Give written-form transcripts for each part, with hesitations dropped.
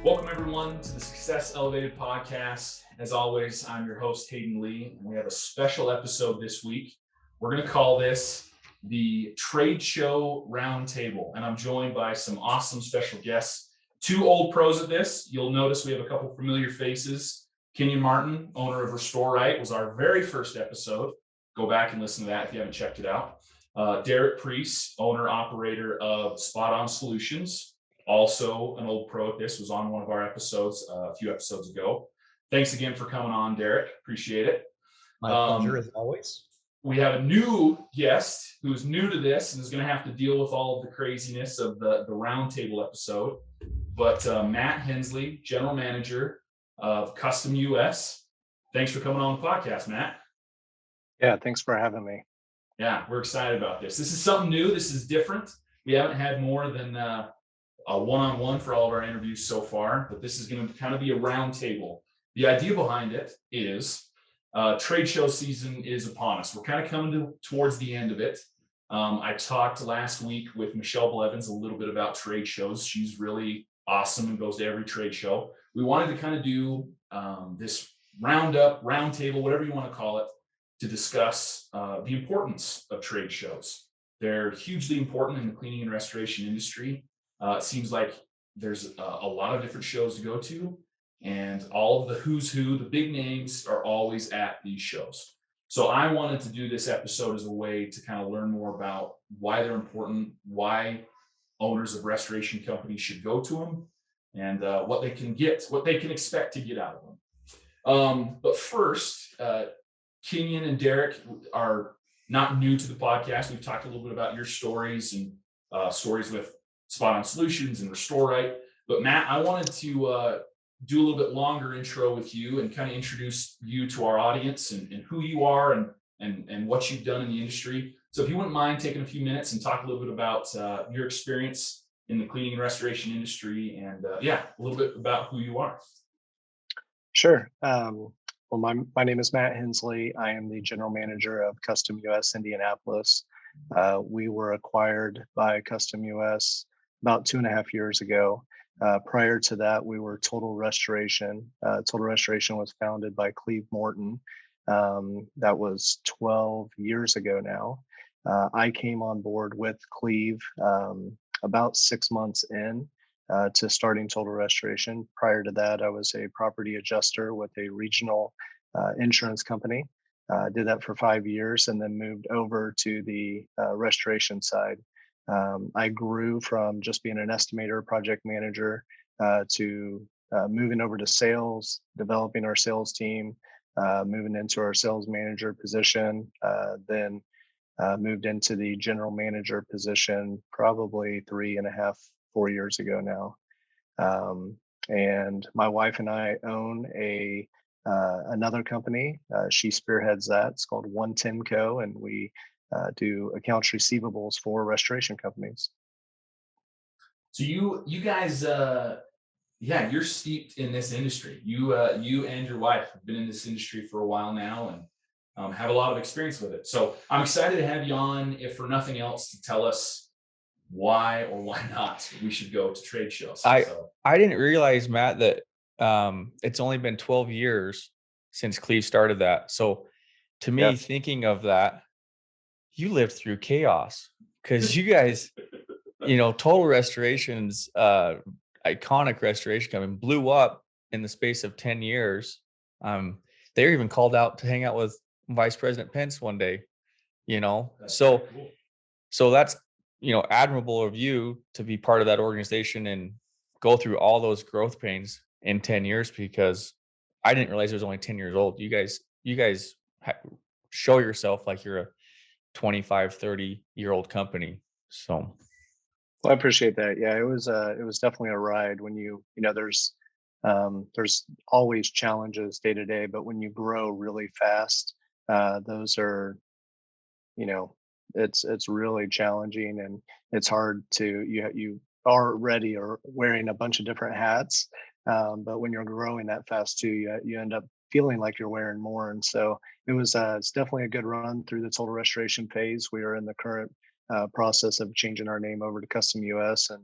Welcome everyone to the Success Elevated podcast. As always, I'm your host, Hayden Lee, and we have a special episode this week. We're going to call this the Trade Show Roundtable, and I'm joined by some awesome special guests. Two old pros at this. You'll notice we have a couple familiar faces. Kinyon Martin, owner of Restore Right, was our very first episode. Go back and listen to that if you haven't checked it out. Derek Preece, owner operator of Spot On Solutions, also an old pro at this, was on one of our episodes a few episodes ago. Thanks again for coming on, Derek. Appreciate it. My pleasure, as always. We have a new guest who's new to this and is going to have to deal with all of the craziness of the roundtable episode. But Matt Hensley, general manager of Custom US. Thanks for coming on the podcast, Matt. Yeah, thanks for having me. Yeah, we're excited about this. This is something new. This is different. We haven't had more than a one-on-one for all of our interviews so far, but this is going to kind of be a roundtable. The idea behind it is trade show season is upon us. We're kind of coming towards the end of it. I talked last week with Michelle Blevins a little bit about trade shows. She's really awesome and goes to every trade show. We wanted to kind of do this roundtable, whatever you want to call it, to discuss the importance of trade shows. They're hugely important in the cleaning and restoration industry. It seems like there's a lot of different shows to go to, and all of the who's who, the big names, are always at these shows. So I wanted to do this episode as a way to kind of learn more about why they're important, why owners of restoration companies should go to them, and what they can get, what they can expect to get out of them. But first, Kinyon and Derek are not new to the podcast. We've talked a little bit about your stories and stories with Spot On Solutions and Restore Right. But Matt, I wanted to do a little bit longer intro with you and kind of introduce you to our audience and who you are and what you've done in the industry. So if you wouldn't mind taking a few minutes and talk a little bit about your experience in the cleaning and restoration industry and a little bit about who you are. Sure. Well, my name is Matt Hensley. I am the general manager of Custom US Indianapolis. We were acquired by Custom US about 2.5 years ago. Prior to that, we were Total Restoration. Total Restoration was founded by Cleve Morton. That was 12 years ago now. I came on board with Cleve about 6 months in to starting Total Restoration. Prior to that, I was a property adjuster with a regional insurance company. Did that for 5 years and then moved over to the restoration side. I grew from just being an estimator, project manager, to moving over to sales, developing our sales team, moving into our sales manager position, then moved into the general manager position probably 3.5, 4 years ago now. And my wife and I own another company. She spearheads that. It's called 110 Co. And we do accounts receivables for restoration companies. So you guys, you're steeped in this industry. You and your wife have been in this industry for a while now and have a lot of experience with it. So I'm excited to have you on, if for nothing else, to tell us why or why not we should go to trade shows. I didn't realize, Matt, that it's only been 12 years since Cleve started that. So to me, thinking of that, you lived through chaos because you guys, Total Restoration's iconic restoration company blew up in the space of 10 years. They were even called out to hang out with Vice President Pence one day, so cool. So that's, admirable of you to be part of that organization and go through all those growth pains in 10 years, because I didn't realize it was only 10 years old. You guys show yourself like you're a 25, 30-year-old company. So. Well, I appreciate that. Yeah, it was definitely a ride. When there's always challenges day to day, but when you grow really fast, those are, it's really challenging, and it's hard to you already are wearing a bunch of different hats, but when you're growing that fast too, you end up feeling like you're wearing more. And so it's definitely a good run through the Total Restoration phase. We are in the current process of changing our name over to Custom US, and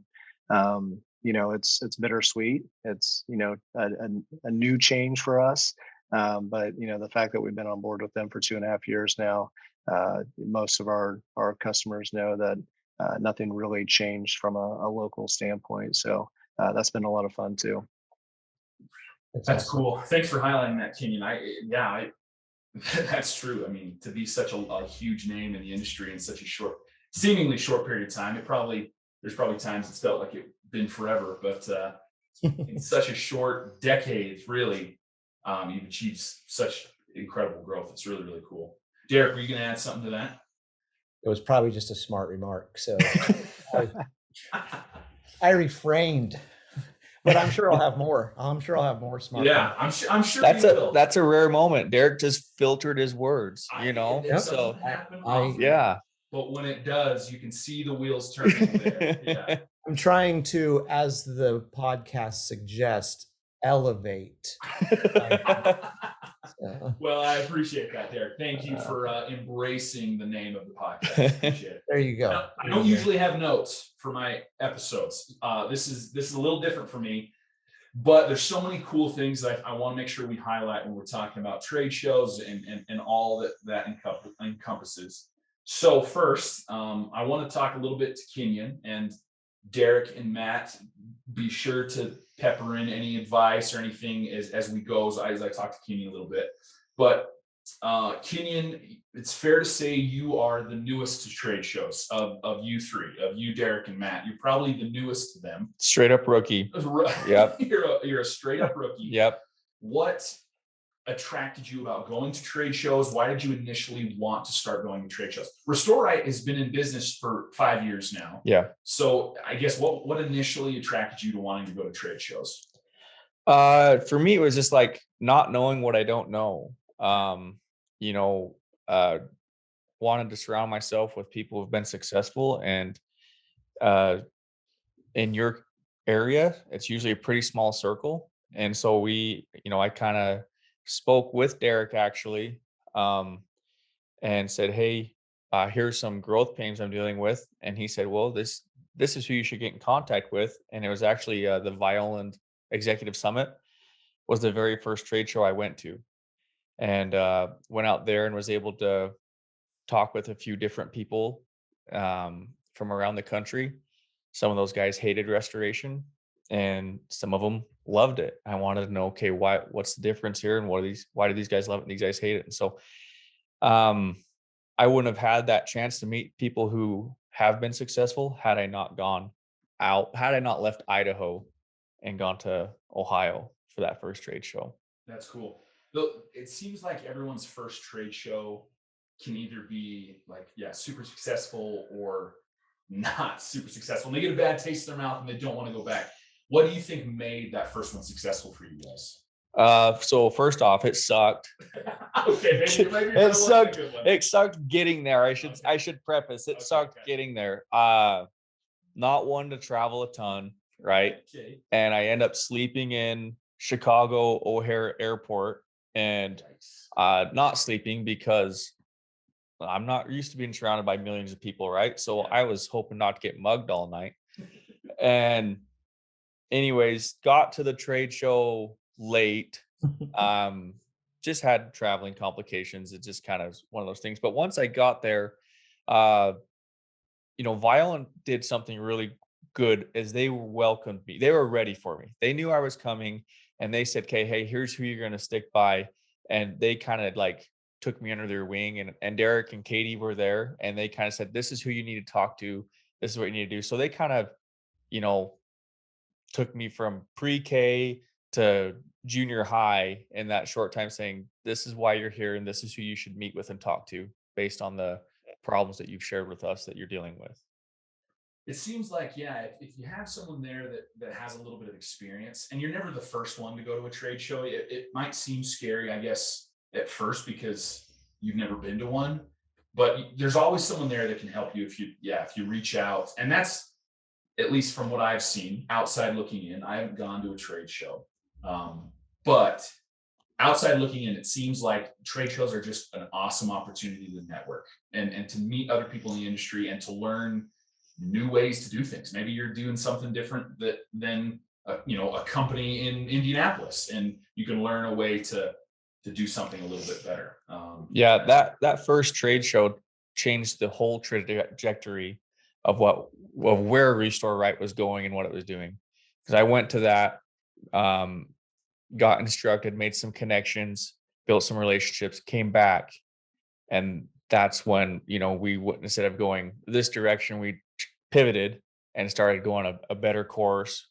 it's bittersweet. It's, a new change for us. But the fact that we've been on board with them for 2.5 years now, most of our customers know that nothing really changed from a local standpoint. So that's been a lot of fun too. That's cool. Thanks for highlighting that, Kinyon. That's true. I mean, to be such a huge name in the industry in such a seemingly short period of time, there's probably times it's felt like it's been forever, but in such a short decade, really, you've achieved such incredible growth. It's really, really cool. Derek, were you going to add something to that? It was probably just a smart remark. So I refrained, but I'm sure I'll have more. Smart. Yeah, I'm sure that's a rare moment. Derek just filtered his words, So yeah. But when it does, you can see the wheels turning there. Yeah. I'm trying to, as the podcast suggests, elevate. Well, I appreciate that, Derek. Thank you for embracing the name of the podcast. Appreciate it. There you go. I don't usually have notes for my episodes. This is a little different for me, but there's so many cool things that I want to make sure we highlight when we're talking about trade shows and all that encompasses. So first, I want to talk a little bit to Kinyon, and Derek and Matt, be sure to pepper in any advice or anything as we go, as I talk to Kinyon a little bit. But Kinyon, it's fair to say you are the newest to trade shows of you three, of you, Derek and Matt. You're probably the newest to them. Straight up rookie. Yep. You're a straight up rookie. Yep. What attracted you about going to trade shows? Why did you initially want to start going to trade shows? Restorite has been in business for 5 years now. Yeah. So I guess what initially attracted you to wanting to go to trade shows? For me, it was just like not knowing what I don't know. Wanted to surround myself with people who've been successful, and in your area, it's usually a pretty small circle. And so I kind of spoke with Derek actually, and said, hey, here's some growth pains I'm dealing with. And he said, well, this is who you should get in contact with. And it was actually the Violent Executive Summit was the very first trade show I went to, and went out there and was able to talk with a few different people from around the country. Some of those guys hated restoration, and some of them loved it. I wanted to know, okay, what's the difference here, and why do these guys love it and these guys hate it? And so I wouldn't have had that chance to meet people who have been successful had I not left Idaho and gone to Ohio for that first trade show. That's cool. It seems like everyone's first trade show can either be like, super successful or not super successful. And they get a bad taste in their mouth and they don't want to go back. What do you think made that first one successful for you guys? So first off, it sucked. Okay, maybe it sucked. It sucked getting there. I should preface it sucked getting there. Not one to travel a ton, right? Okay. And I end up sleeping in Chicago O'Hare Airport, and not sleeping because I'm not used to being surrounded by millions of people, right? So I was hoping not to get mugged all night. And anyways, got to the trade show late. Just had traveling complications. It just kind of one of those things. But once I got there, Violent did something really good, as they welcomed me. They were ready for me. They knew I was coming, and they said, okay, hey, here's who you're going to stick by. And they kind of like took me under their wing, and Derek and Katie were there, and they kind of said, this is who you need to talk to. This is what you need to do. So they kind of, took me from pre-K to junior high in that short time, saying, this is why you're here, and this is who you should meet with and talk to based on the problems that you've shared with us that you're dealing with. It seems like, if you have someone there that has a little bit of experience, and you're never the first one to go to a trade show, it might seem scary, I guess, at first because you've never been to one, but there's always someone there that can help you if you reach out. And that's, at least from what I've seen outside looking in. I haven't gone to a trade show, but outside looking in, it seems like trade shows are just an awesome opportunity to network and to meet other people in the industry and to learn new ways to do things. Maybe you're doing something different than a company in Indianapolis, and you can learn a way to do something a little bit better. That first trade show changed the whole trajectory of where Restore Right was going and what it was doing. Because I went to that, got instructed, made some connections, built some relationships, came back, and that's when we went, instead of going this direction, we pivoted and started going a better course,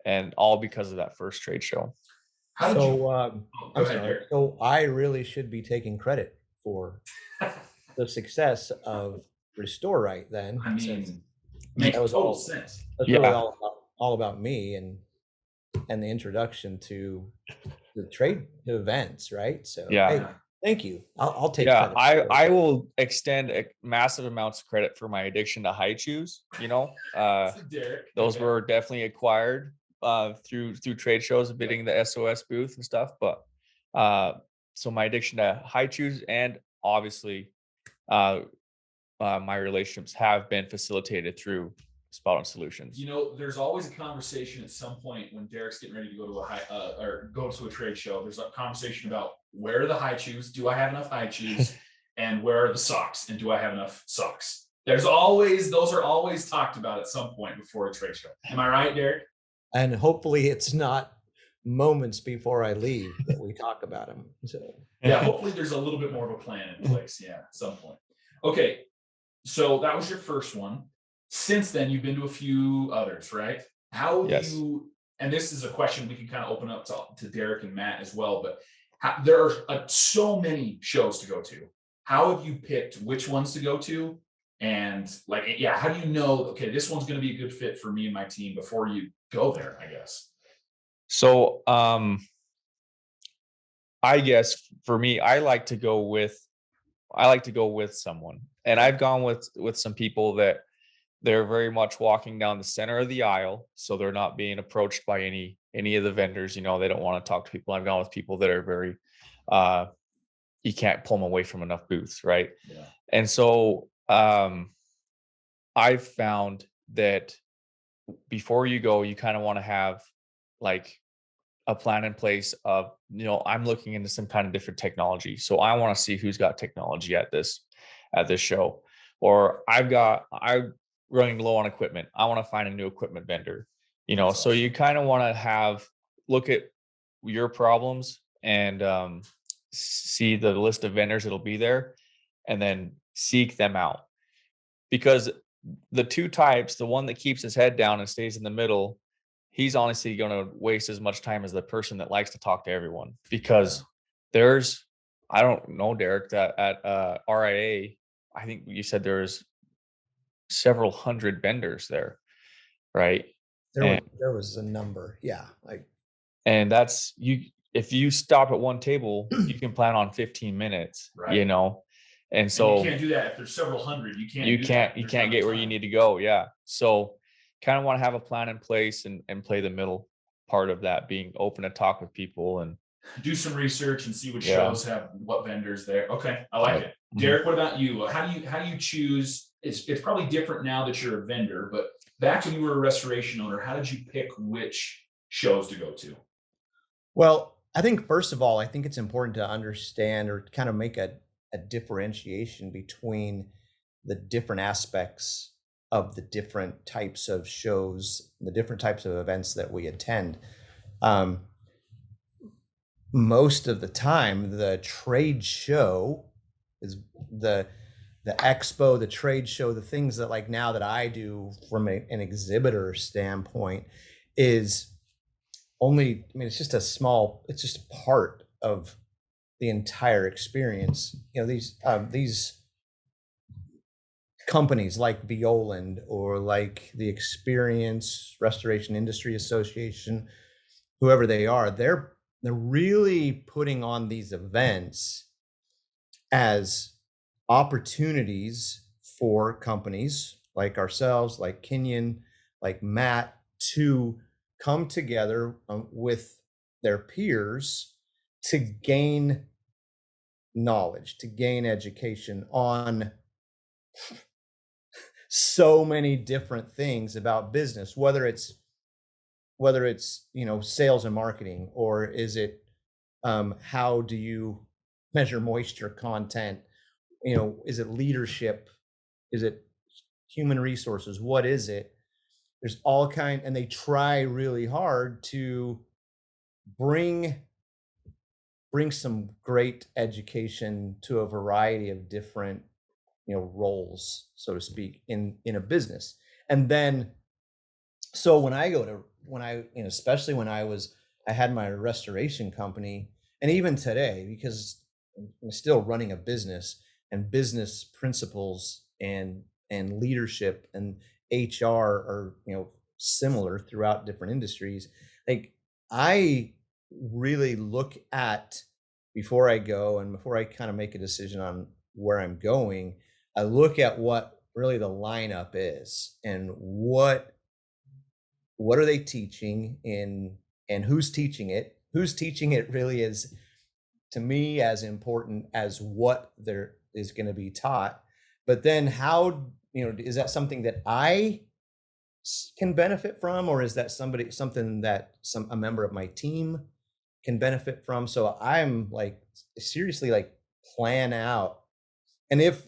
and all because of that first trade show. How did you? So Go I'm ahead, sorry. Derek. So I really should be taking credit for the success of Restore Right then. I since mean, makes that was total all sense. that's Yeah. really all about me and the introduction to the trade events, right? So Yeah. hey, thank you. I'll take Yeah, credit. for it. I will extend massive amounts of credit for my addiction to high chews. Derek, Those okay. were definitely acquired through trade shows, bidding the SOS booth and stuff. But so my addiction to high chews, and obviously my relationships have been facilitated through Spot On Solutions. There's always a conversation at some point when Derek's getting ready to go to a trade show. There's a conversation about where are the high chews? Do I have enough high chews? And where are the socks? And do I have enough socks? Those are always talked about at some point before a trade show. Am I right, Derek? And hopefully it's not moments before I leave that we talk about them. So Yeah, hopefully there's a little bit more of a plan in place. Yeah, at some point. Okay, so that was your first one. Since then, you've been to a few others, right? How Yes. you, and this is a question we can kind of open up to Derek and Matt as well, but there are so many shows to go to. How have you picked which ones to go to? And how do you know, okay, this one's going to be a good fit for me and my team before you go there, I guess? So I guess for me, I like to go with someone, and I've gone with some people that they're very much walking down the center of the aisle, so they're not being approached by any of the vendors. They don't want to talk to people. I've gone with people that are very you can't pull them away from enough booths, right? Yeah. And so I've found that before you go, you kind of want to have like a plan in place of, I'm looking into some kind of different technology. So I want to see who's got technology at this show, or I'm running low on equipment. I want to find a new equipment vendor, That's so awesome. you kind of want to look at your problems and see the list of vendors that'll be there, and then seek them out. Because the two types, the one that keeps his head down and stays in the middle, he's honestly going to waste as much time as the person that likes to talk to everyone. Because I don't know, Derek, that at RIA, I think you said there's several hundred vendors there, right? there was a number. Yeah. And that's if you stop at one table, you can plan on 15 minutes, Right. And so you can't do that if there's several hundred. You can't get where you need to go. Yeah. So kind of want to have a plan in place and play the middle part of that, being open to talk with people and do some research and see what shows have what vendors there. Okay, I like it. Derek, what about you? How do you choose? It's probably different now that you're a vendor, but back when you were a restoration owner, how did you pick which shows to go to? Well, I think first of all, I think it's important to understand or kind of make a differentiation between the different aspects of the different types of shows, the different types of events that we attend. Most of the time, the trade show is the expo, the trade show, the things that like now that I do from an exhibitor standpoint is only, it's just it's just a part of the entire experience. These companies like Bioland or like the Experience Restoration Industry Association, whoever they are, they're really putting on these events as opportunities for companies like ourselves, like Kinyon, like Matt, to come together with their peers to gain knowledge, to gain education on so many different things about business, whether it's sales and marketing, or is it how do you measure moisture content, is it leadership, is it human resources, what is it? There's all kind, and they try really hard to bring some great education to a variety of different roles, so to speak, in a business. And then so when I go to especially when I had my restoration company, and even today, because I'm still running a business, and business principles and leadership and HR are similar throughout different industries. Like, I really look at, before I go and before I kind of make a decision on where I'm going, I look at what really the lineup is, and what are they teaching in, and who's teaching it. Who's teaching it really is, to me, as important as what there is going to be taught. But then how, is that something that I can benefit from, or is that something that a member of my team can benefit from? So I'm like, seriously, like, plan out. And if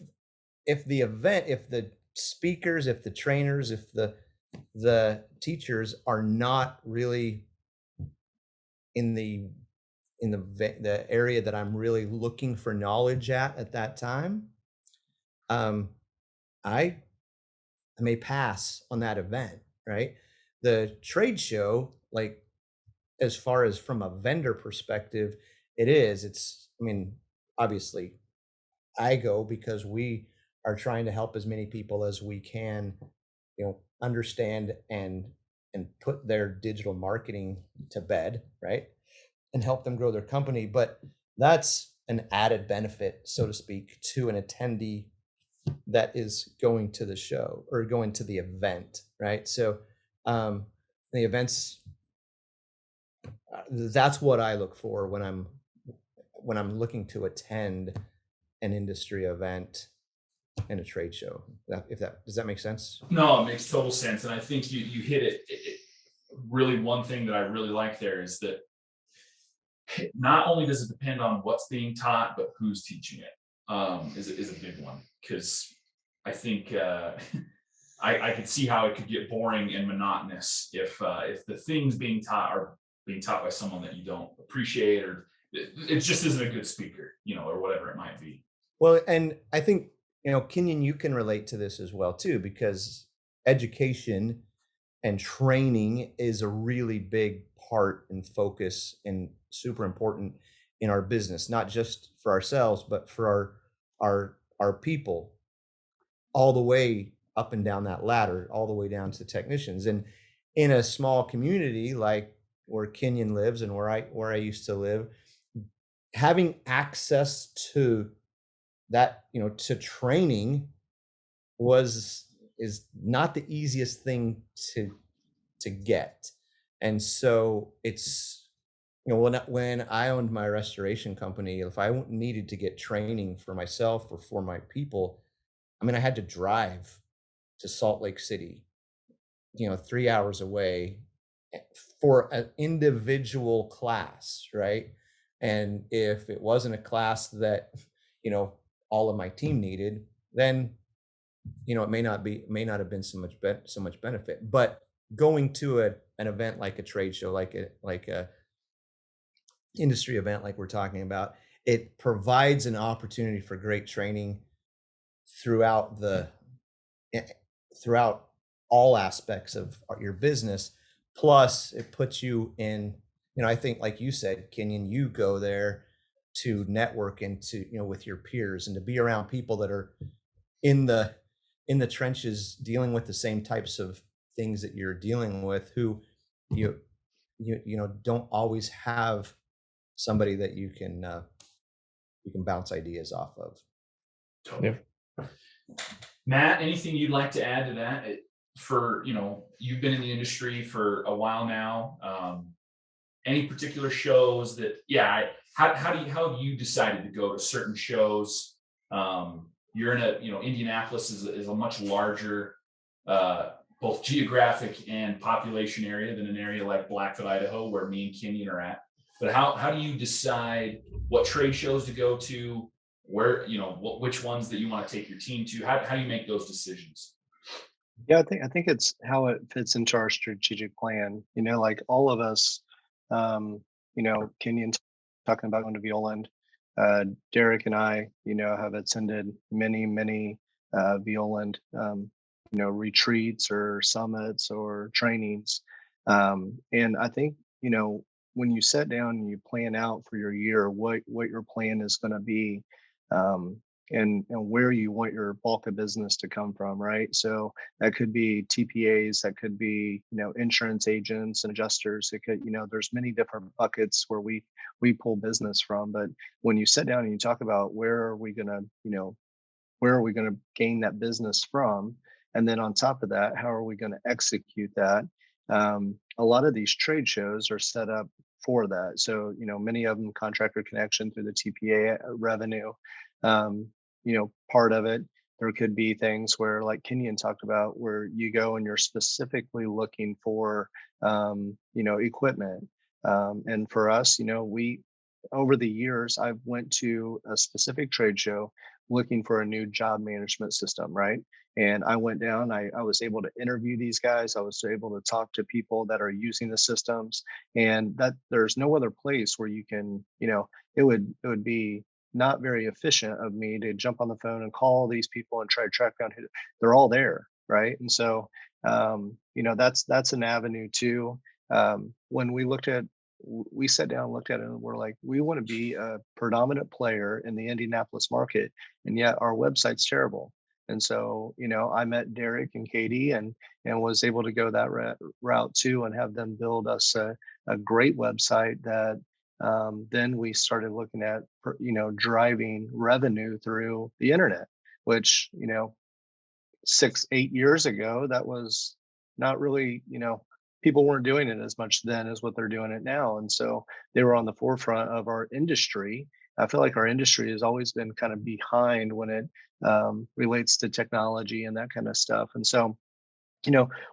the event, if the speakers, if the trainers, if the teachers are not really in the area that I'm really looking for knowledge at that time, I may pass on that event, right? The trade show, like, as far as from a vendor perspective, I mean, obviously I go because we are trying to help as many people as we can, understand and put their digital marketing to bed, right? And help them grow their company. But that's an added benefit, so to speak, to an attendee that is going to the show or going to the event, right? So the events, that's what I look for when I'm looking to attend an industry event and a trade show. Does that make sense? No, it makes total sense. And I think you hit it. Really, one thing that I really like there is that not only does it depend on what's being taught, but who's teaching it is a big one. Because I think I could see how it could get boring and monotonous if the things being taught are being taught by someone that you don't appreciate, or it just isn't a good speaker, or whatever it might be. Well, and I think, Kinyon, you can relate to this as well too, because education and training is a really big part and focus and super important in our business, not just for ourselves, but for our people, all the way up and down that ladder, all the way down to technicians. And in a small community like where Kinyon lives and where I used to live, having access to that, to training is not the easiest thing to get. And so it's, when I owned my restoration company, if I needed to get training for myself or for my people, I mean, I had to drive to Salt Lake City, 3 hours away, for an individual class, right? And if it wasn't a class that, all of my team needed, then, it may not have been so much benefit. But going to an event like a trade show, like a industry event like we're talking about, it provides an opportunity for great training throughout all aspects of your business. Plus, it puts you in, I think, like you said, Kinyon, you go there to network and to, with your peers, and to be around people that are in the trenches dealing with the same types of things that you're dealing with, who you don't always have somebody that you can bounce ideas off of. Totally. Matt, anything you'd like to add to that? You've been in the industry for a while now. Any particular shows that, how have you decided to go to certain shows? you're in a, Indianapolis is a much larger, both geographic and population area than an area like Blackfoot, Idaho, where me and Kinyon are at. But how do you decide what trade shows to go to, where, which ones that you want to take your team to? How do you make those decisions? Yeah, I think it's how it fits into our strategic plan. Like all of us, Kenyon talking about going to Violand. Derek and I, have attended many Violand, retreats or summits or trainings. And I think, when you sit down and you plan out for your year, what your plan is going to be, and where you want your bulk of business to come from, right? So that could be TPAs, that could be, insurance agents and adjusters. It could, there's many different buckets where we pull business from. But when you sit down and you talk about where are we going to gain that business from, and then on top of that, how are we going to execute that? A lot of these trade shows are set up for that. So, many of them contractor connection through the TPA revenue. Part of it, there could be things where, like Kinyon talked about, where you go and you're specifically looking for, equipment. And for us, we, over the years, I've went to a specific trade show looking for a new job management system, right? And I went down, I was able to interview these guys. I was able to talk to people that are using the systems, and that there's no other place where you can, it would be not very efficient of me to jump on the phone and call these people and try to track down who they're all there, right? And so, that's an avenue too. When we sat down and looked at it, and we're like, we want to be a predominant player in the Indianapolis market, and yet our website's terrible. And so, I met Derek and Katie and was able to go that route too, and have them build us a great website that then we started looking at, driving revenue through the internet, which, 6-8 years ago, that was not really, people weren't doing it as much then as what they're doing it now. And so they were on the forefront of our industry. I feel like our industry has always been kind of behind when it relates to technology and that kind of stuff. And so,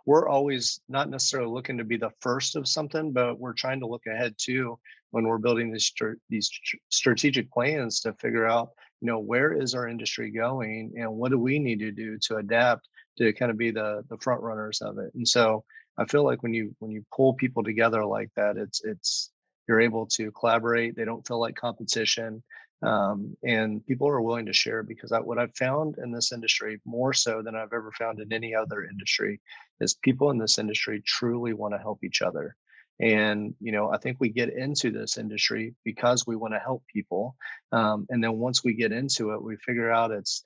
we're always not necessarily looking to be the first of something, but we're trying to look ahead too when we're building these strategic plans to figure out, where is our industry going and what do we need to do to adapt to kind of be the front runners of it. And so I feel like when you pull people together like that, it's you're able to collaborate. They don't feel like competition. And people are willing to share, because what I've found in this industry, more so than I've ever found in any other industry, is people in this industry truly want to help each other. And, I think we get into this industry because we want to help people. And then once we get into it, we figure out it's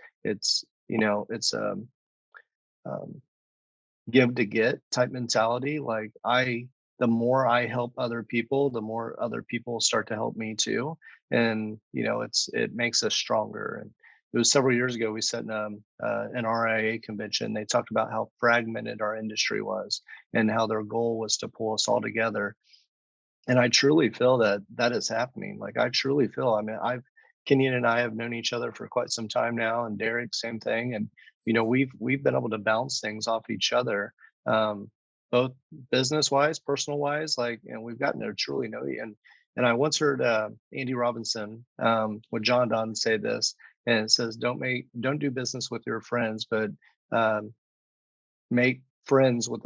give to get type mentality. Like the more I help other people, the more other people start to help me too. And, it makes us stronger. And it was several years ago, we sat in an RIA convention. They talked about how fragmented our industry was and how their goal was to pull us all together. And I truly feel that is happening. Like, I truly feel, Kinyon and I have known each other for quite some time now, and Derek, same thing. And, we've been able to bounce things off each other, both business wise, personal wise, and we've gotten to truly know you. And I once heard Andy Robinson with John Donne say this, and it says, don't do business with your friends, but make friends with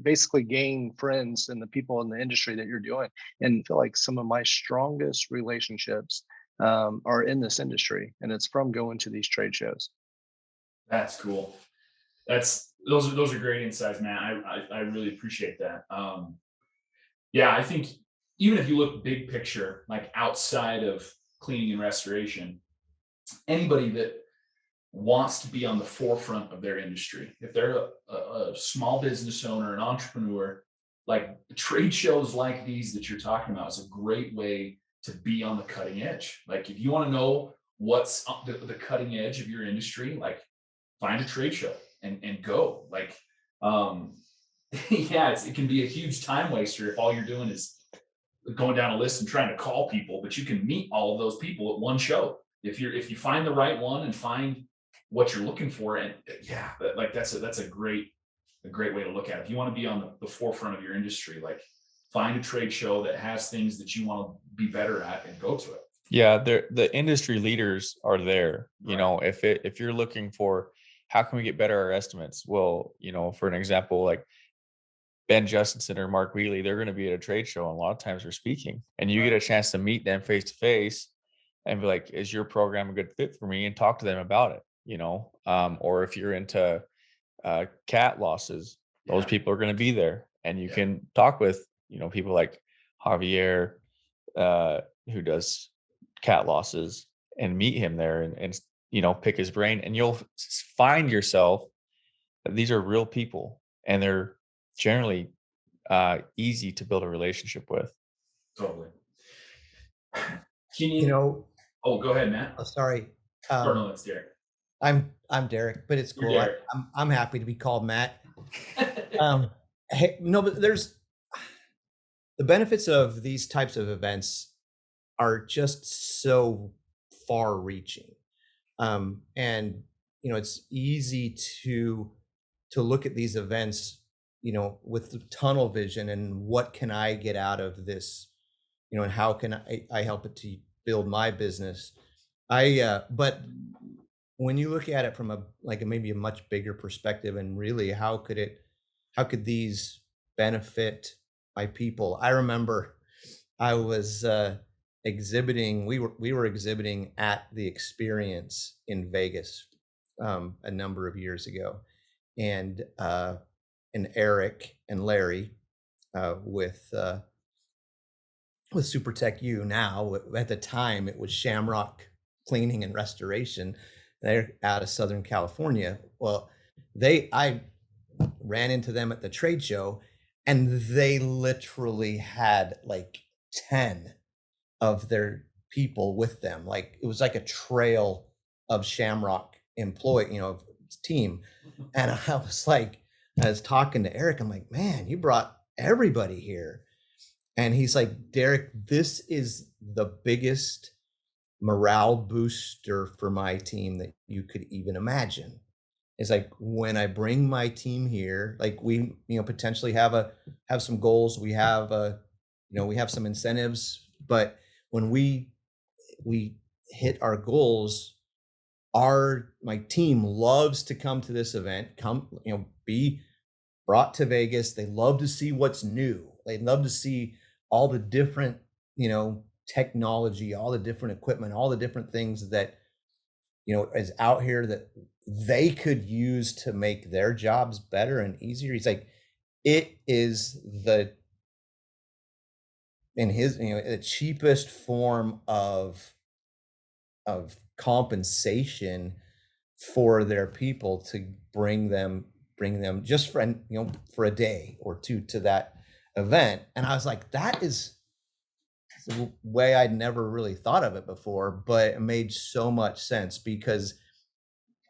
basically gain friends and the people in the industry that you're doing. And I feel like some of my strongest relationships are in this industry, and it's from going to these trade shows. That's cool. Those are great insights, man. I really appreciate that. Yeah, I think even if you look big picture, like outside of cleaning and restoration, anybody that wants to be on the forefront of their industry, if they're a small business owner, an entrepreneur, like trade shows like these that you're talking about is a great way to be on the cutting edge. Like, if you want to know what's the cutting edge of your industry, like, find a trade show and go. Like, yeah, it can be a huge time waster if all you're doing is going down a list and trying to call people, but you can meet all of those people at one show. if you find the right one and find what you're looking for, and that's a great way to look at it. If you want to be on the forefront of your industry, like find a trade show that has things that you want to be better at and go to it. Yeah, the industry leaders are there. You Right. know, if you're looking for how can we get better our estimates? Well, you know, for an example, like Ben Justinson or Mark Wheatley, they're going to be at a trade show, and a lot of times they're speaking, and you get a chance to meet them face to face and be like, is your program a good fit for me? And talk to them about it, you know. Or if you're into cat losses, those Yeah. people are going to be there, and you Yeah. can talk with, you know, people like Javier, who does cat losses, and meet him there, and you know, pick his brain, and you'll find yourself that these are real people, and they're generally easy to build a relationship with. Totally. You know, Oh, go ahead, Matt. oh, sorry. Or no, that's Derek. I'm Derek, but it's You're cool. Derek. I'm happy to be called Matt. Hey, no, but there's the benefits of these types of events are just so far reaching. And you know, it's easy to look at these events, you know, with the tunnel vision and what can I get out of this, you know, and how can I help it to build my business. But when you look at it from maybe a much bigger perspective, and really how could these benefit my people? I remember I was exhibiting, we were exhibiting at the Experience in Vegas a number of years ago, and Eric and Larry with Super Tech U. Now at the time it was Shamrock Cleaning and Restoration. They're out of Southern California. Well, I ran into them at the trade show, and they literally had like 10 of their people with them. Like it was like a trail of Shamrock employee, you know, team. And I was talking to Eric, I'm like, man, you brought everybody here. And he's like, Derek, this is the biggest morale booster for my team that you could even imagine. It's like when I bring my team here, like we, you know, potentially have some goals. We have we have some incentives, but when we hit our goals, my team loves to come to this event, be brought to Vegas. They love to see what's new. They love to see all the different, you know, technology, all the different equipment, all the different things that, you know, is out here that they could use to make their jobs better and easier. He's like, it is the cheapest form of compensation for their people to bring them just for a day or two to that event. And I was like, that is the way I'd never really thought of it before, but it made so much sense because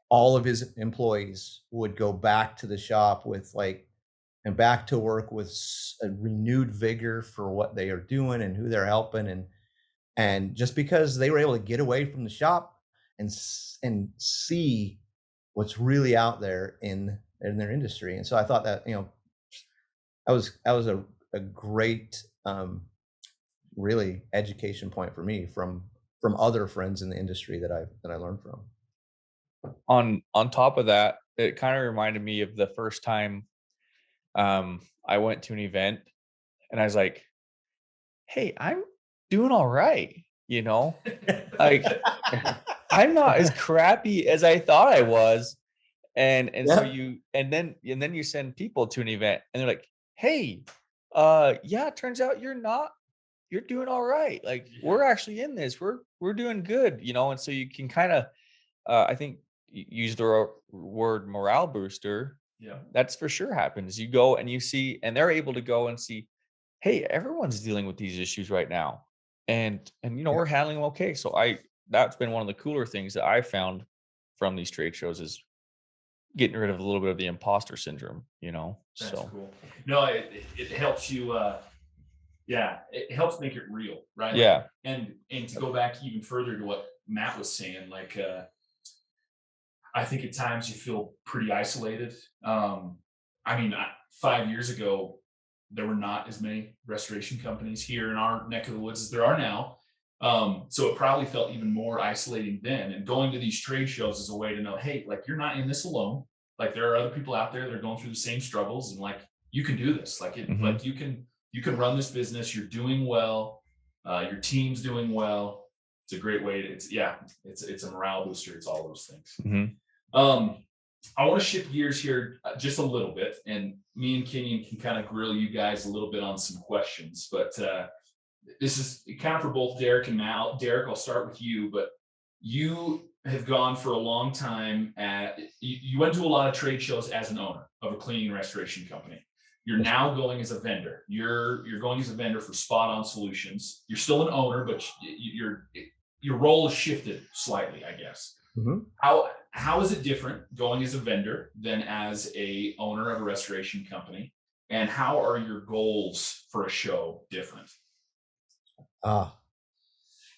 all of his employees would go back to the shop and back to work with a renewed vigor for what they are doing and who they're helping. And just because they were able to get away from the shop and see what's really out there in their industry. And so I thought that, you know, that was a great, really education point for me from other friends in the industry that I learned from. On top of that, it kind of reminded me of the first time I went to an event, and I was like, hey, I'm doing all right, you know, like I'm not as crappy as I thought I was. And so then you send people to an event and they're like, hey, yeah, it turns out you're doing all right. Like we're actually in this, we're doing good, you know. And so you can kind of I think use the word morale booster. Yeah, that's for sure happens. You go and you see, and they're able to go and see, hey, everyone's dealing with these issues right now, and you know, we're handling them okay. So that's been one of the cooler things that I found from these trade shows is getting rid of a little bit of the imposter syndrome, you know. That's so cool. No, it helps you. It helps make it real, right? Yeah. And to go back even further to what Matt was saying, like, I think at times you feel pretty isolated. I mean, 5 years ago, there were not as many restoration companies here in our neck of the woods as there are now. So it probably felt even more isolating then. And going to these trade shows is a way to know, hey, like, you're not in this alone. Like, there are other people out there that are going through the same struggles, and like, you can do this. Like, like you can run this business. You're doing well. Your team's doing well. It's a great way to, it's a morale booster. It's all those things. I want to shift gears here just a little bit, and me and Kinyon can kind of grill you guys a little bit on some questions, but this is kind of for both Derek and Matt. Derek, I'll start with you, but you have gone for a long time you went to a lot of trade shows as an owner of a cleaning and restoration company. You're now going as a vendor. You're going as a vendor for Spot On Solutions. You're still an owner, but your role has shifted slightly, I guess. How is it different going as a vendor than as a owner of a restoration company? And how are your goals for a show different?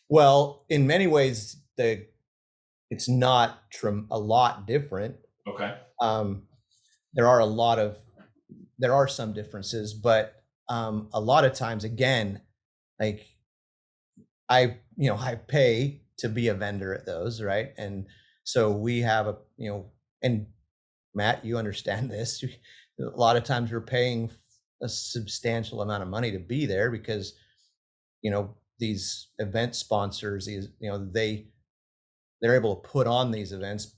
Well, in many ways, it's not a lot different. Okay. There are some differences, but a lot of times, again, like I pay to be a vendor at those, right? And so we have and Matt, you understand this. A lot of times we're paying a substantial amount of money to be there because, these event sponsors, they're able to put on these events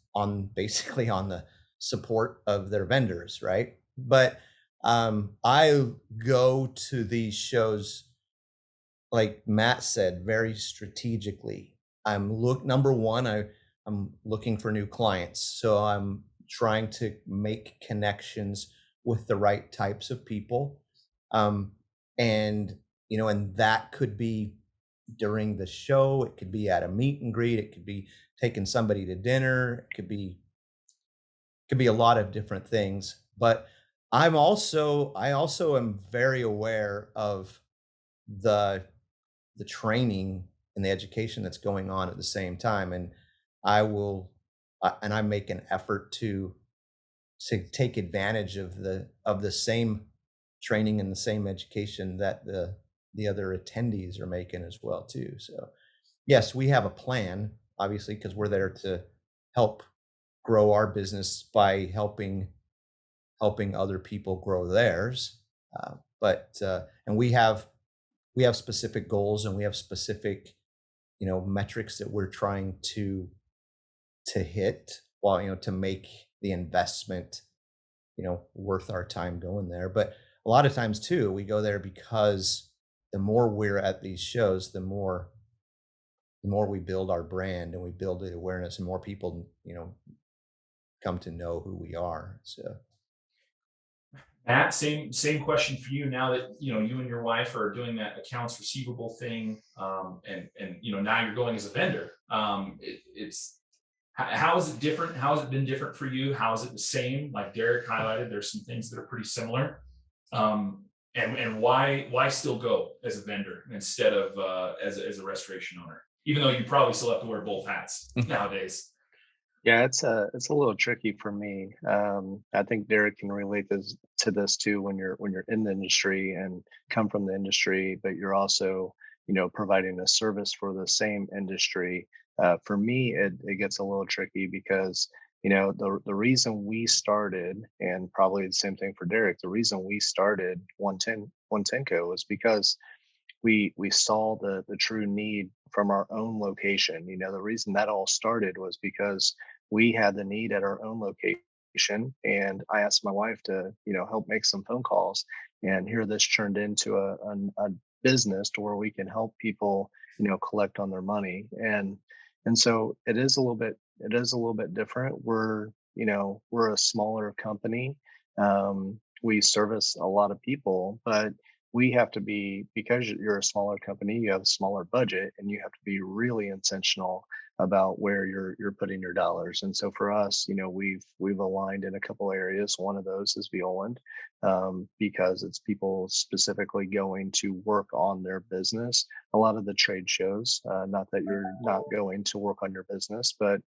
basically on the support of their vendors, right? But I go to these shows, like Matt said, very strategically. Number one, I'm looking for new clients. So I'm trying to make connections with the right types of people. And that could be during the show, it could be at a meet and greet, it could be taking somebody to dinner, it could be a lot of different things. But I also am very aware of the training and the education that's going on at the same time, and I make an effort to take advantage of the same training and the same education that the other attendees are making as well too. So yes, we have a plan, obviously, because we're there to help grow our business by helping other people grow theirs. And we have specific goals, and we have specific metrics that we're trying to hit, while to make the investment worth our time going there. But a lot of times too, we go there because the more we're at these shows, the more we build our brand and we build the awareness, and more people come to know who we are. So Matt, same question for you. Now that you and your wife are doing that accounts receivable thing, and now you're going as a vendor. How is it different? How has it been different for you? How is it the same? Like Derek highlighted, there's some things that are pretty similar. And why still go as a vendor instead of as a restoration owner, even though you probably still have to wear both hats nowadays? Yeah, it's a little tricky for me. I think Derek can relate to this too, when you're in the industry and come from the industry, but you're also providing a service for the same industry. For me, it gets a little tricky because the reason we started, and probably the same thing for Derek, the reason we started 110 Co was because we saw the true need from our own location. The reason that all started was because we had the need at our own location, and I asked my wife to help make some phone calls, and here this turned into a business to where we can help people collect on their money. And so it is a little bit different. We're a smaller company. We service a lot of people, but we have to be, because you're a smaller company, you have a smaller budget, and you have to be really intentional about where you're putting your dollars. And so for us, we've aligned in a couple areas. One of those is Violand, because it's people specifically going to work on their business. A lot of the trade shows, not that you're not going to work on your business, but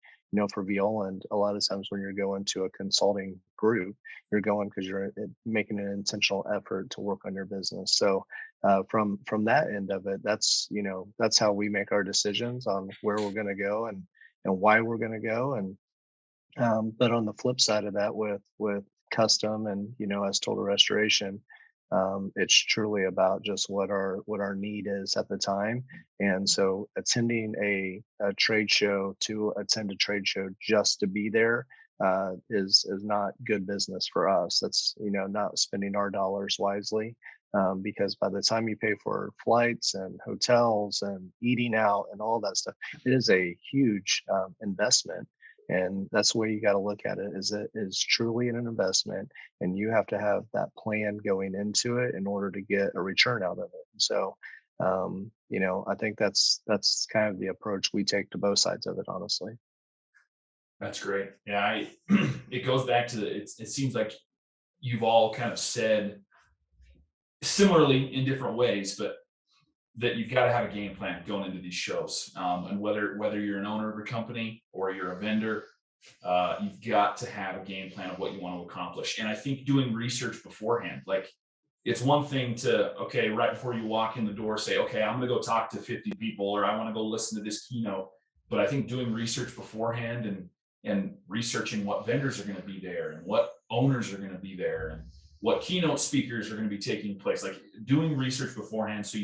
for Violand, a lot of times when you're going to a consulting group, you're going because you're making an intentional effort to work on your business. So from that end of it, that's how we make our decisions on where we're going to go and why we're going to go. And but on the flip side of that, with custom and as total restoration, it's truly about just what our need is at the time. And so attending a trade show to attend a trade show just to be there is not good business for us. That's not spending our dollars wisely. Because by the time you pay for flights and hotels and eating out and all that stuff, it is a huge investment. And that's the way you got to look at it, is it is truly an investment, and you have to have that plan going into it in order to get a return out of it. So I think that's kind of the approach we take to both sides of it, honestly. That's great. Yeah, it goes back to it seems like you've all kind of said similarly in different ways, but that you've got to have a game plan going into these shows. And whether you're an owner of a company or you're a vendor, you've got to have a game plan of what you want to accomplish. And I think doing research beforehand, like it's one thing to, okay, right before you walk in the door, say, okay, I'm going to go talk to 50 people, or I want to go listen to this keynote. But I think doing research beforehand and researching what vendors are going to be there and what owners are going to be there and what keynote speakers are going to be taking place, like doing research beforehand so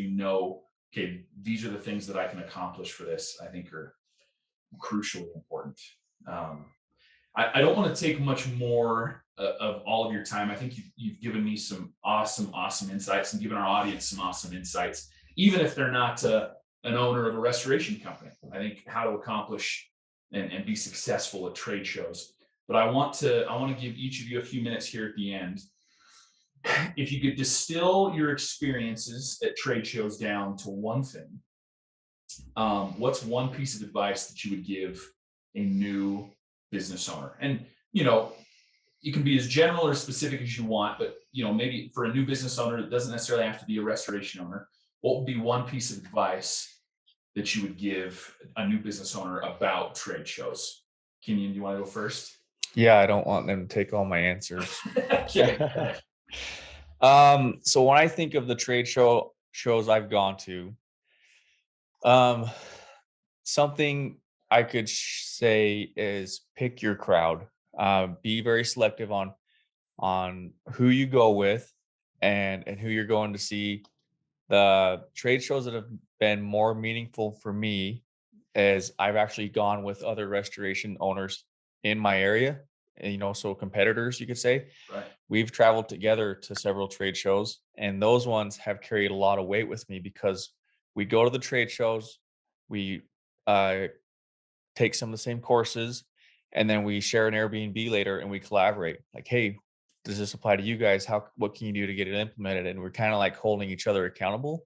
okay, these are the things that I can accomplish for this, I think are crucially important. I don't want to take much more of all of your time. I think you've given me some awesome insights and given our audience some awesome insights, even if they're not an owner of a restoration company. I think how to accomplish and be successful at trade shows. But I want to give each of you a few minutes here at the end. If you could distill your experiences at trade shows down to one thing, what's one piece of advice that you would give a new business owner? And you can be as general or specific as you want, but maybe for a new business owner, it doesn't necessarily have to be a restoration owner. What would be one piece of advice that you would give a new business owner about trade shows? Kinyon, do you want to go first? Yeah, I don't want them to take all my answers. Okay. So when I think of the trade shows I've gone to, something I could say is pick your crowd. Be very selective on who you go with and who you're going to see. The trade shows that have been more meaningful for me is I've actually gone with other restoration owners in my area, and so competitors, you could say. Right. We've traveled together to several trade shows, and those ones have carried a lot of weight with me because we go to the trade shows, we take some of the same courses, and then we share an Airbnb later and we collaborate. Like, hey, does this apply to you guys? What can you do to get it implemented? And we're kind of like holding each other accountable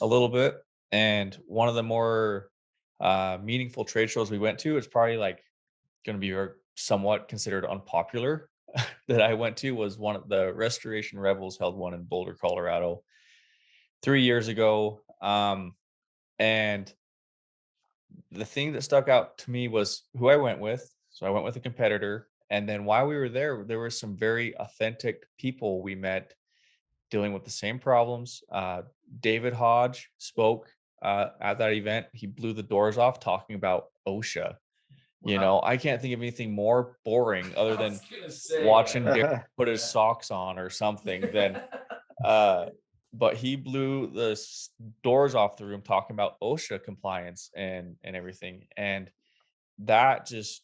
a little bit. And one of the more meaningful trade shows we went to, it's probably like going to be somewhat considered unpopular, that I went to, was one of the Restoration Rebels held one in Boulder, Colorado 3 years ago. And the thing that stuck out to me was who I went with. So I went with a competitor. And then while we were there were some very authentic people we met dealing with the same problems. David Hodge spoke at that event. He blew the doors off talking about OSHA. Wow. I can't think of anything more boring other than watching Derek put his socks on or something than but he blew the doors off the room talking about OSHA compliance and everything. And that just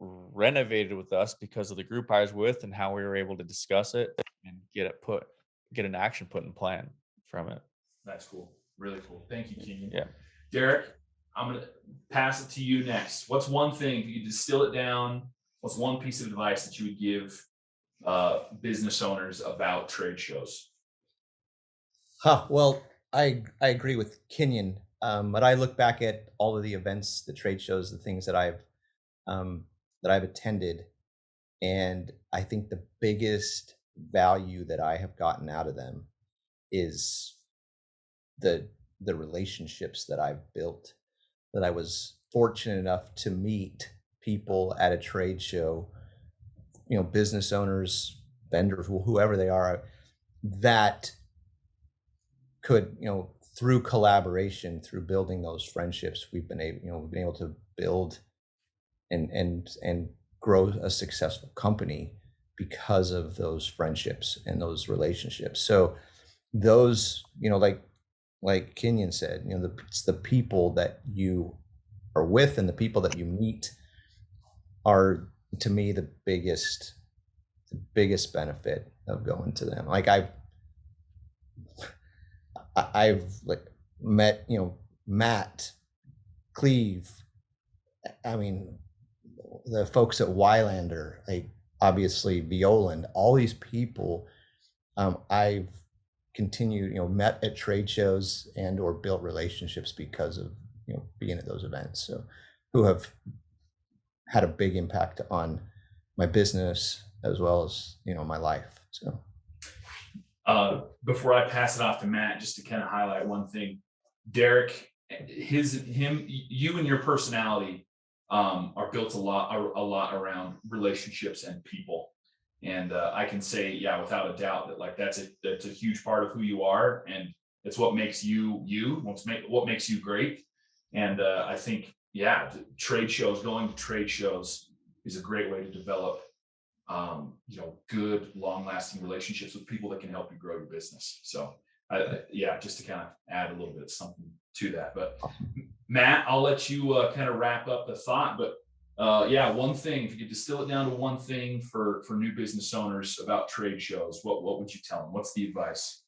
renovated with us because of the group I was with and how we were able to discuss it and get an action put in plan from it. That's cool. Really cool. Thank you, Kinyon. Yeah. Derek, I'm going to pass it to you next. What's one thing, if you could distill it down, what's one piece of advice that you would give business owners about trade shows? Well, I agree with Kinyon But I look back at all of the events, the trade shows, the things that I've attended, and I think the biggest value that I have gotten out of them is the relationships that I've built. That I was fortunate enough to meet people at a trade show, business owners, vendors, whoever they are, that could, through collaboration, through building those friendships, we've been able to build and grow a successful company because of those friendships and those relationships. So those, like Kinyon said, it's the people that you are with and the people that you meet are, to me, the biggest benefit of going to them. Like I've like met, Matt, Cleve, I mean, the folks at Wylander, like obviously Violand, all these people, I've continued, met at trade shows and or built relationships because of, being at those events. So who have had a big impact on my business as well as, my life. So before I pass it off to Matt, just to kind of highlight one thing, Derek, you and your personality are built a lot around relationships and people. And I can say, yeah, without a doubt that like that's a huge part of who you are, and it's what makes you what makes you great. And I think, yeah, going to trade shows is a great way to develop good, long-lasting relationships with people that can help you grow your business. So yeah, just to kind of add a little bit of something to that. But Matt, I'll let you kind of wrap up the thought. But yeah, one thing, if you could distill it down to one thing for new business owners about trade shows, what would you tell them? What's the advice?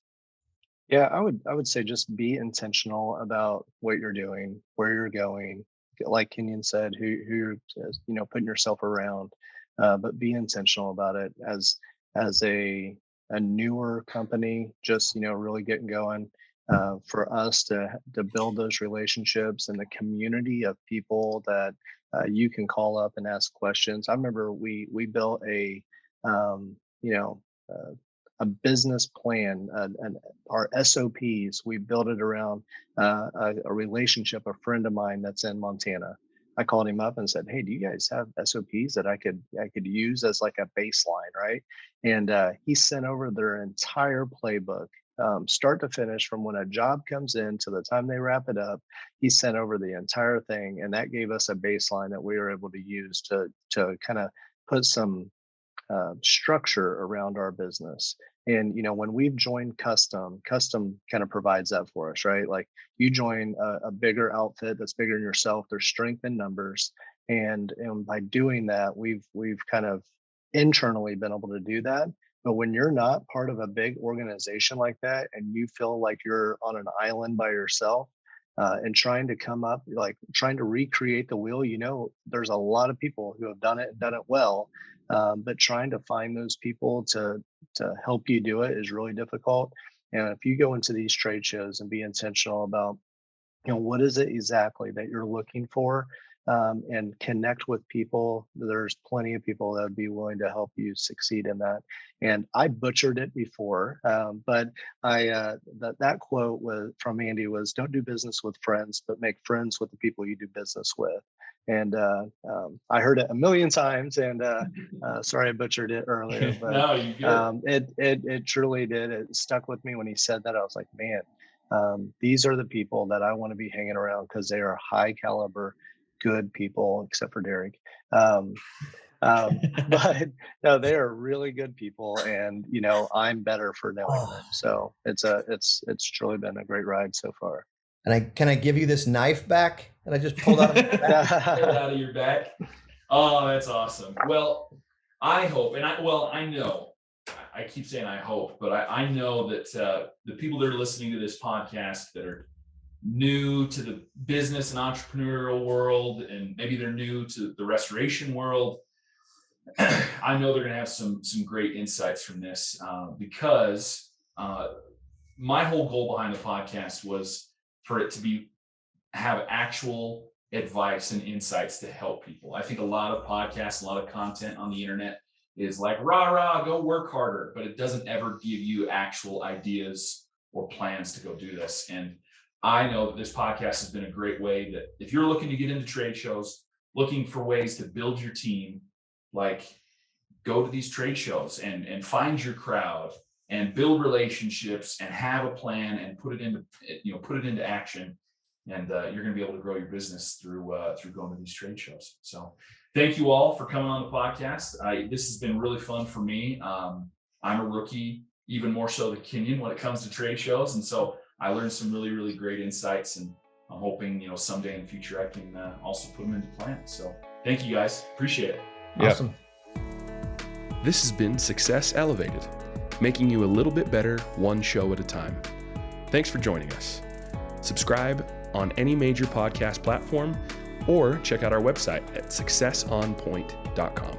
Yeah, I would say just be intentional about what you're doing, where you're going. Like Kinyon said, who you're putting yourself around, but be intentional about it as a newer company, just really getting going. For us to build those relationships and the community of people that you can call up and ask questions. I remember we built a business plan, and our SOPs. We built it around a relationship. A friend of mine that's in Montana. I called him up and said, "Hey, do you guys have SOPs that I could use as like a baseline, right?" And he sent over their entire playbook, start to finish, from when a job comes in to the time they wrap it up. He sent over the entire thing, and that gave us a baseline that we were able to use to kind of put some structure around our business. And when we've joined custom kind of provides that for us, right? Like you join a bigger outfit that's bigger than yourself, there's strength in numbers, and by doing that, we've kind of internally been able to do that. But when you're not part of a big organization like that and you feel like you're on an island by yourself, and trying to come up, like trying to recreate the wheel, there's a lot of people who have done it well, but trying to find those people to help you do it is really difficult. And if you go into these trade shows and be intentional about, what is it exactly that you're looking for, and connect with people, there's plenty of people that would be willing to help you succeed in that. And I butchered it before, but that quote was from Andy was, "Don't do business with friends, but make friends with the people you do business with." And I heard it a million times, and sorry I butchered it earlier, but No, you good. it truly did. It stuck with me when he said that. I was like, man, these are the people that I want to be hanging around, because they are high caliber, good people, except for Derek. But no, they are really good people, and I'm better for knowing them. So it's truly been a great ride so far. And can I give you this knife back that I just pulled out of my back? Pulled out of your back. Oh, that's awesome. Well, I hope, and I know, I keep saying I hope, but I know that the people that are listening to this podcast that are new to the business and entrepreneurial world, and maybe they're new to the restoration world, I know they're going to have some great insights from this, because my whole goal behind the podcast was for it to be have actual advice and insights to help people. I think a lot of podcasts, a lot of content on the internet is like, rah, rah, go work harder, but it doesn't ever give you actual ideas or plans to go do this. And I know that this podcast has been a great way that if you're looking to get into trade shows, looking for ways to build your team, like go to these trade shows and find your crowd and build relationships and have a plan and put it into action. And you're going to be able to grow your business through going to these trade shows. So thank you all for coming on the podcast. This has been really fun for me. I'm a rookie, even more so than Kinyon when it comes to trade shows. And so I learned some really, really great insights, and I'm hoping, someday in the future, I can also put them into plans. So thank you guys. Appreciate it. Awesome. This has been Success Elevated, making you a little bit better one show at a time. Thanks for joining us. Subscribe on any major podcast platform or check out our website at successonpoint.com.